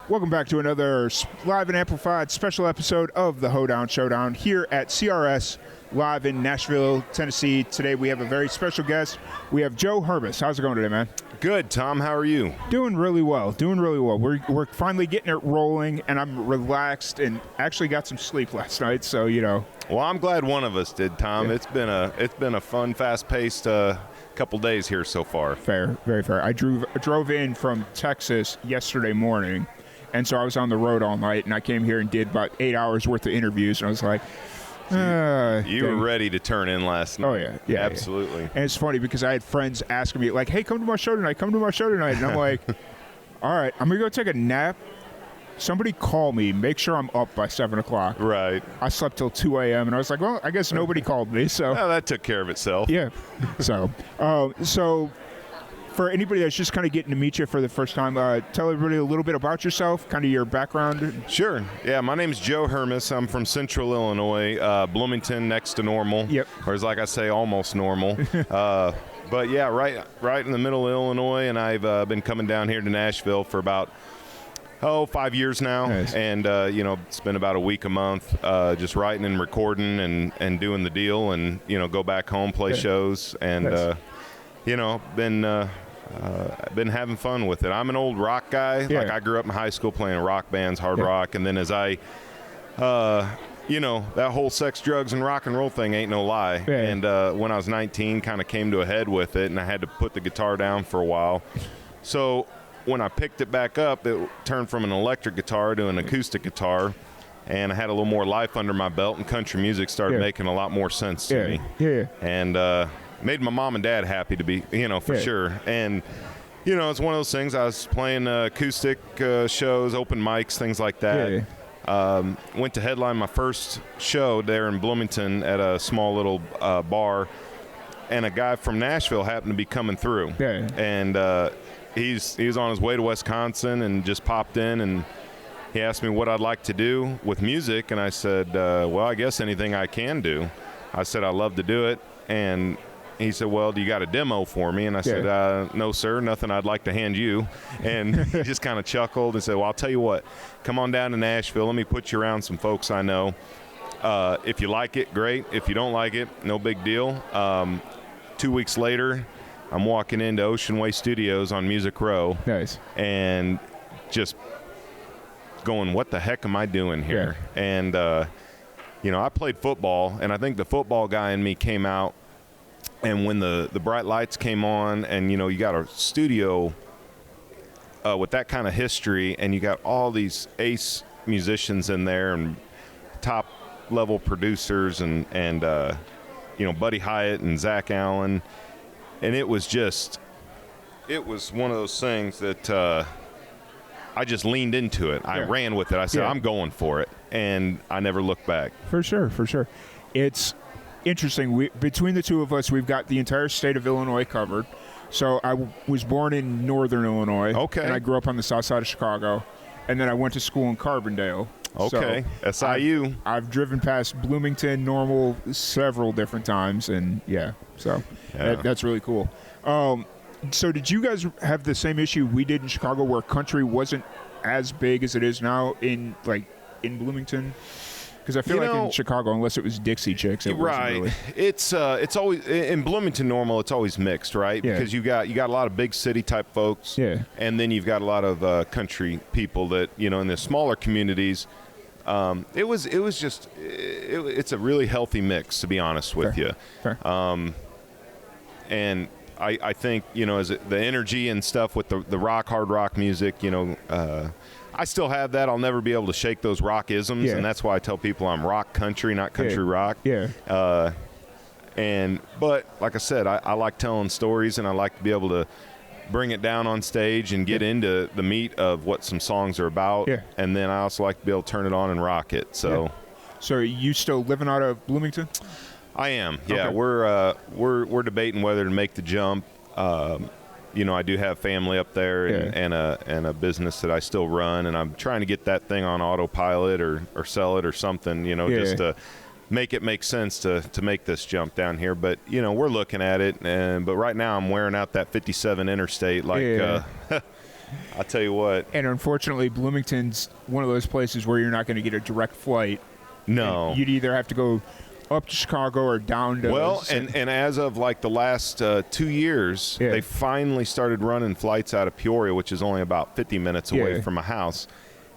Welcome back to another live and amplified special episode of the Hoedown Showdown here at CRS live in Nashville, Tennessee. Today we have a very special guest. We have Joe Hermes. How's it going today, man? Good, Tom. How are you? Doing really well. We're finally getting it rolling, and I'm relaxed and actually got some sleep last night. So Well, I'm glad one of us did, Tom. Yeah. It's been a fun, fast-paced couple days here so far. Fair, very fair. I drove in from Texas yesterday morning. And so I was on the road all night, and I came here and did about 8 hours worth of interviews, and I was like, You were ready to turn in last night. Oh, yeah. Absolutely. And it's funny because I had friends asking me, like, hey, come to my show tonight. And I'm like, all right, I'm going to go take a nap. Somebody call me. Make sure I'm up by 7 o'clock. Right. I slept till 2 a.m., and I was like, well, I guess nobody called me. So Well, that took care of itself. yeah. So for anybody that's just kind of getting to meet you for the first time, tell everybody a little bit about yourself, kind of your background. Sure. Yeah, my name's Joe Hermes. I'm from Central Illinois, Bloomington, next to normal. Yep. Or as like I say, almost normal. But yeah, right in the middle of Illinois, and I've been coming down here to Nashville for about 5 years now. Nice. And it's been about a week a month, just writing and recording and doing the deal, and go back home, play shows, and Nice. been having fun with it. I'm an old rock guy. Yeah. Like I grew up in high school playing rock bands, hard rock, and then as I that whole sex, drugs, and rock and roll thing ain't no lie. Yeah. And when I was 19, kind of came to a head with it, and I had to put the guitar down for a while. So when I picked it back up, it turned from an electric guitar to an acoustic guitar, and I had a little more life under my belt, and country music started making a lot more sense to me. Yeah. And made my mom and dad happy to be, for sure. And, it's one of those things. I was playing acoustic shows, open mics, things like that. Yeah. Went to headline my first show there in Bloomington at a small little bar, and a guy from Nashville happened to be coming through. Yeah. And he was on his way to Wisconsin and just popped in, and he asked me what I'd like to do with music, and I said, well, I guess anything I can do. I said, I love to do it, and he said, well, do you got a demo for me? And I said, no, sir, nothing I'd like to hand you. And he just kind of chuckled and said, well, I'll tell you what, come on down to Nashville. Let me put you around some folks I know. If you like it, great. If you don't like it, no big deal. 2 weeks later, I'm walking into Ocean Way Studios on Music Row. Nice. And just going, what the heck am I doing here? Yeah. And, I played football, and I think the football guy in me came out. And when the bright lights came on, and, you got a studio with that kind of history, and you got all these ace musicians in there and top-level producers and Buddy Hyatt and Zach Allen. And it was one of those things that I just leaned into it. I ran with it. I said, I'm going for it. And I never looked back. For sure. It's interesting. Between the two of us, we've got the entire state of Illinois covered. So I was born in northern Illinois. Okay. And I grew up on the south side of Chicago. And then I went to school in Carbondale. Okay. So SIU. I've driven past Bloomington, Normal several different times. And, that's really cool. So did you guys have the same issue we did in Chicago where country wasn't as big as it is now in Bloomington? Because I feel like in Chicago, unless it was Dixie Chicks, it wasn't really. It's always in Bloomington normal. It's always mixed, right? Yeah. Because you got a lot of big city type folks, and then you've got a lot of country people that in the smaller communities. It's a really healthy mix, to be honest with you. Fair. And I think as the energy and stuff with the hard rock music, I still have that. I'll never be able to shake those rock isms, and that's why I tell people I'm rock country, not country rock. Yeah. But like I said, I like telling stories, and I like to be able to bring it down on stage and get into the meat of what some songs are about. Yeah. And then I also like to be able to turn it on and rock it. So. So are you still living out of Bloomington? I am. Yeah. Okay. We're debating whether to make the jump. I do have family up there and a business that I still run, and I'm trying to get that thing on autopilot or sell it or something, just to make it make sense to make this jump down here. But, we're looking at it, but right now I'm wearing out that 57 interstate like I'll tell you what. And unfortunately, Bloomington's one of those places where you're not going to get a direct flight. No. You'd either have to go up to Chicago or down to... Well, and as of like the last 2 years, they finally started running flights out of Peoria, which is only about 50 minutes away from my house.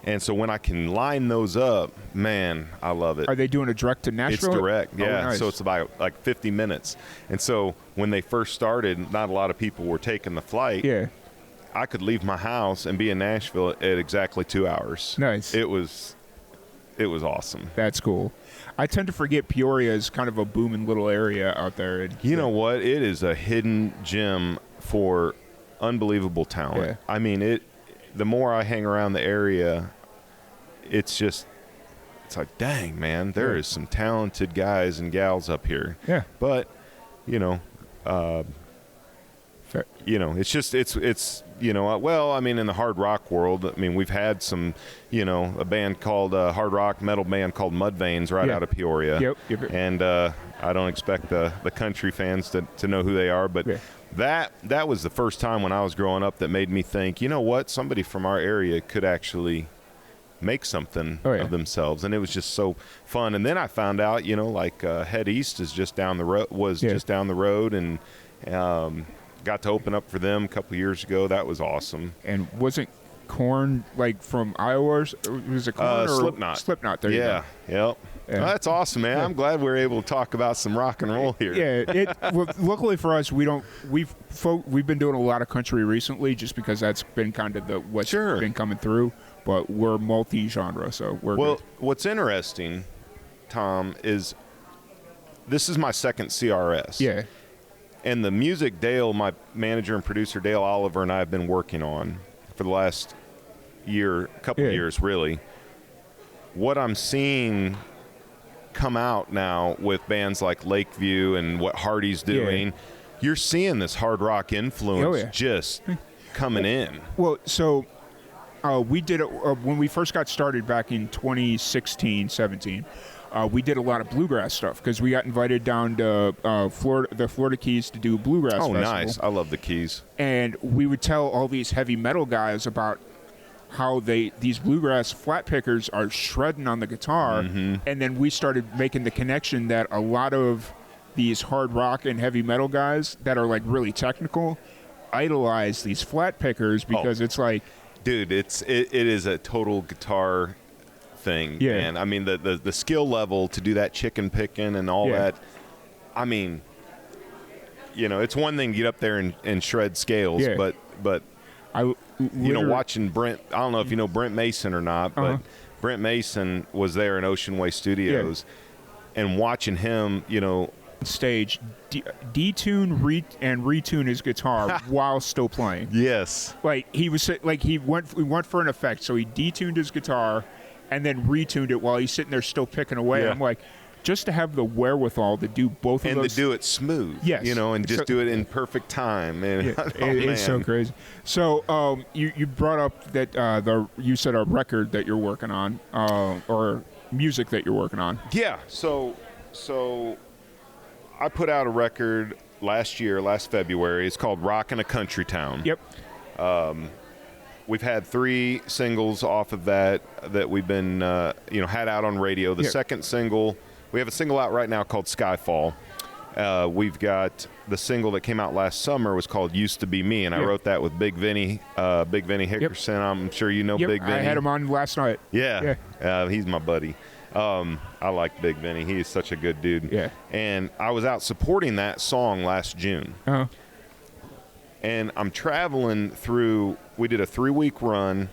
And so when I can line those up, man, I love it. Are they doing a direct to Nashville? It's direct, yeah. Oh, nice. So it's about like 50 minutes. And so when they first started, not a lot of people were taking the flight. Yeah. I could leave my house and be in Nashville at exactly 2 hours. Nice. It was awesome. That's cool. I tend to forget Peoria is kind of a booming little area out there. You know what? It is a hidden gem for unbelievable talent. Yeah. I mean, the more I hang around the area, it's like, dang, man, there is some talented guys and gals up here. Yeah. But, it's well, I mean, in the hard rock world, I mean, we've had some, a band called hard rock metal band called Mudvaynes right out of Peoria. Yep. And I don't expect the country fans to know who they are, but that was the first time when I was growing up that made me think, you know what, somebody from our area could actually make something of themselves, and it was just so fun. And then I found out, like Head East is just down the road, and got to open up for them a couple years ago. That was awesome. And wasn't Korn like from Iowa? Or was it Korn or Slipknot? Slipknot. There you go. Yep. Well, that's awesome, man. I'm glad we were able to talk about some rock and roll here. Yeah. Well, luckily for us, we've been doing a lot of country recently, just because that's been kind of what's been coming through. But we're multi-genre, so we're good. What's interesting, Tom, is this is my second CRS. Yeah. And the music Dale, my manager and producer, Dale Oliver, and I have been working on for the last couple of years, really. What I'm seeing come out now with bands like Lakeview and what Hardy's doing, you're seeing this hard rock influence just coming in. Well, so we did it when we first got started back in 2016, 17. We did a lot of bluegrass stuff because we got invited down to the Florida Keys to do a bluegrass festival. Oh, nice. I love the Keys. And we would tell all these heavy metal guys about how these bluegrass flat pickers are shredding on the guitar. And then we started making the connection that a lot of these hard rock and heavy metal guys that are like really technical idolize these flat pickers because it's like... Dude, it is a total guitar thing, man. I mean, the skill level to do that chicken picking and all that. I mean, it's one thing to get up there and shred scales, but watching Brent, I don't know if you know Brent Mason or not, but Brent Mason was there in Ocean Way Studios, and watching him, stage detune and retune his guitar while still playing. Yes. Like he went for an effect, so he detuned his guitar and then retuned it while he's sitting there still picking away. I'm like, just to have the wherewithal to do both of those. And to do it smooth. Yes. And just do it in perfect time. And it's so crazy. So you brought up that you said a record that you're working on, or music that you're working on. Yeah. So I put out a record last February. It's called Rockin' a Country Town. Yep. We've had 3 singles off of that we've been, had out on radio. The second single, we have a single out right now called Skyfall. We've got the single that came out last summer was called Used to Be Me, and I wrote that with Big Vinny Hickerson. I'm sure you know Big Vinny. I had him on last night. Yeah. He's my buddy. I like Big Vinny. He is such a good dude. Yeah. And I was out supporting that song last June. Uh-huh. And I'm traveling through, we did a 3-week run,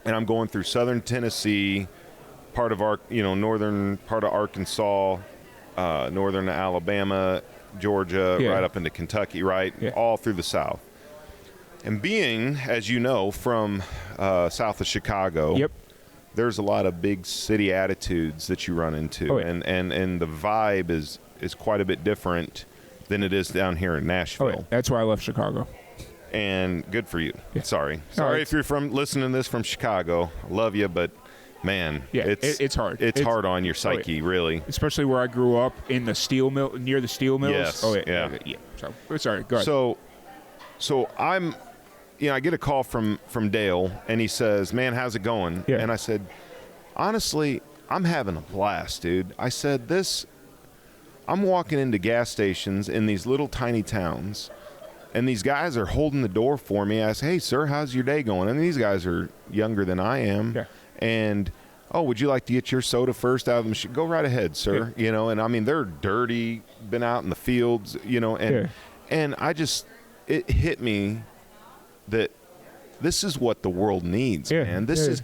and I'm going through southern Tennessee, part of our, northern part of Arkansas, northern Alabama, Georgia, right up into Kentucky, all through the South. And being, as you know, from south of Chicago, there's a lot of big city attitudes that you run into, and the vibe is quite a bit different than it is down here in Nashville. That's why I left Chicago. And good for you. Sorry if you're listening to this from Chicago. I love you, but man, it's hard. It's hard on your psyche, really. Especially where I grew up in the steel mill, near the steel mills. Yes. So sorry. Go ahead. So I'm I get a call from Dale, and he says, "Man, how's it going?" Yeah. And I said, "Honestly, I'm having a blast, dude." I said, I'm walking into gas stations in these little tiny towns, and these guys are holding the door for me. I say, "Hey, sir, how's your day going?" And these guys are younger than I am. Yeah. And, "Oh, would you like to get your soda first out of the machine?" "Go right ahead, sir." Yeah. And I mean, they're dirty, been out in the fields, and it hit me that this is what the world needs, man. This is,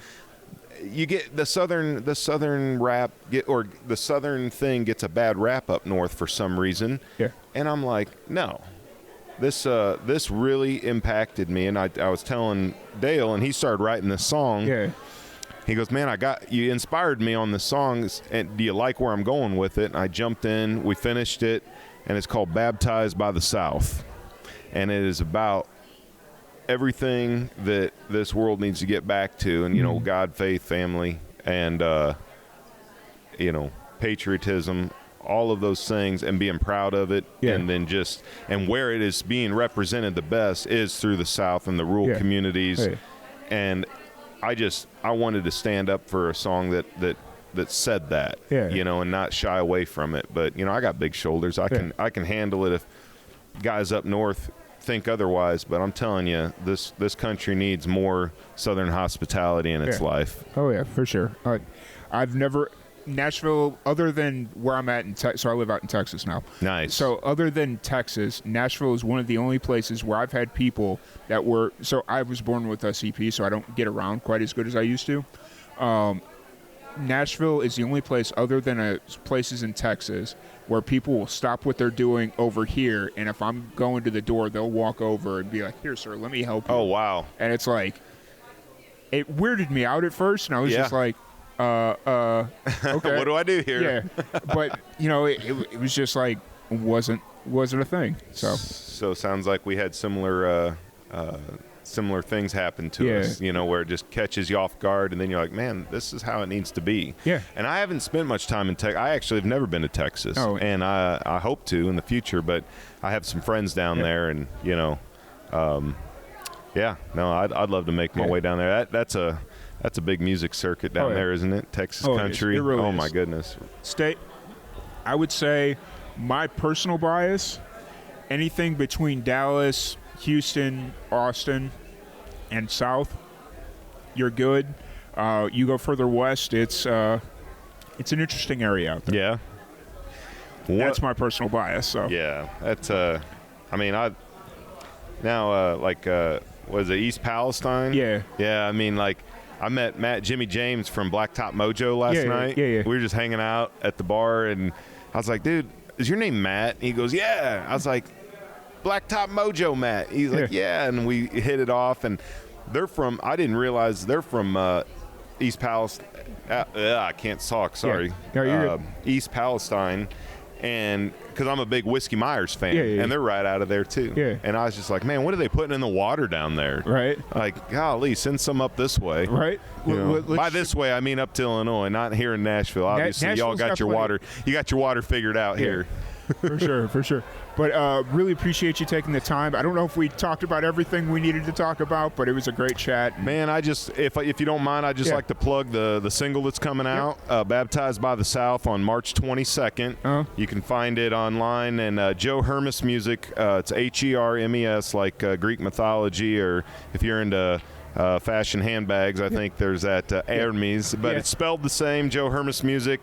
you get the southern rap or the southern thing gets a bad rap up north for some reason. Yeah. And I'm like, no, this really impacted me. And I was telling Dale, and he started writing this song. Yeah. He goes, "Man, you inspired me on the songs, and do you like where I'm going with it?" And I jumped in, we finished it, and it's called "Baptized by the South." And it is about everything that this world needs to get back to, and God, faith, family, and patriotism, all of those things, and being proud of it. And then and where it is being represented the best is through the South and the rural communities. And I wanted to stand up for a song that said that, and not shy away from it. But I got big shoulders. I can handle it if guys up north think otherwise, but I'm telling you, this country needs more Southern hospitality in its life. Oh yeah, for sure. I've never Nashville, other than where I'm at in Texas. So I live out in Texas now. Nice. So other than Texas, Nashville is one of the only places where I've had people that were. So I was born with a CP, so I don't get around quite as good as I used to. Nashville is the only place other than places in Texas where people will stop what they're doing over here, and if I'm going to the door, they'll walk over and be like, "Here, sir, let me help you." Oh, wow. And it's like, it weirded me out at first, and I was just like, okay. What do I do here? Yeah. But, it was just like, wasn't a thing. So it sounds like we had similar things happen to us, where it just catches you off guard, and then you're like, man, this is how it needs to be. Yeah. And I haven't spent much time in Texas. I actually have never been to Texas, and I hope to in the future, but I have some friends down there, and, I'd love to make my way down there. That's a big music circuit down there, isn't it? Texas country. It really is. My goodness. I would say my personal bias, anything between Dallas, Houston, Austin, and south, you're good. You go further west, it's an interesting area out there. Yeah. That's my personal bias. So yeah, that's was it East Palestine? Yeah. Yeah, I met Jimmy James from Blacktop Mojo last night. Yeah. We were just hanging out at the bar, and I was like, "Dude, is your name Matt?" And he goes, "Yeah." I was like, "Blacktop Mojo Matt." He's like, "Yeah," and we hit it off. And I didn't realize they're from East Palestine. I can't talk. Sorry. Yeah. No, you're good. East Palestine. And because I'm a big Whiskey Myers fan, and they're right out of there too. Yeah. And I was just like, man, what are they putting in the water down there? Right. Like, golly, send some up this way. Right. By this way, I mean up to Illinois, not here in Nashville. Obviously, y'all got your water. You got your water figured out here. For sure. But really appreciate you taking the time. I don't know if we talked about everything we needed to talk about, but it was a great chat. Man, if you don't mind, I'd just like to plug the single that's coming out, Baptized by the South, on March 22nd. You can find it online, and Joe Hermes Music. It's Hermes, like Greek mythology, or if you're into fashion handbags, I think there's that Hermes, but it's spelled the same, Joe Hermes Music.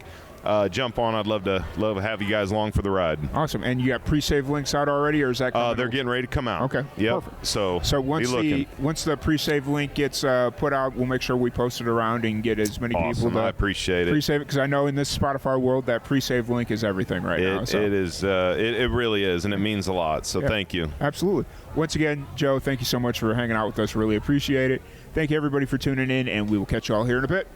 Jump on. I'd love to have you guys along for the ride. Awesome. And you got pre-save links out already, or is that coming? They're getting ready to come out. Okay. Yep. Perfect. So once the pre-save link gets put out, we'll make sure we post it around and get as many people to I appreciate it. Pre-save it, because I know in this Spotify world that pre-save link is everything now. So. It is. It really is, and it means a lot. So thank you. Absolutely. Once again, Joe, thank you so much for hanging out with us. Really appreciate it. Thank you, everybody, for tuning in, and we will catch you all here in a bit.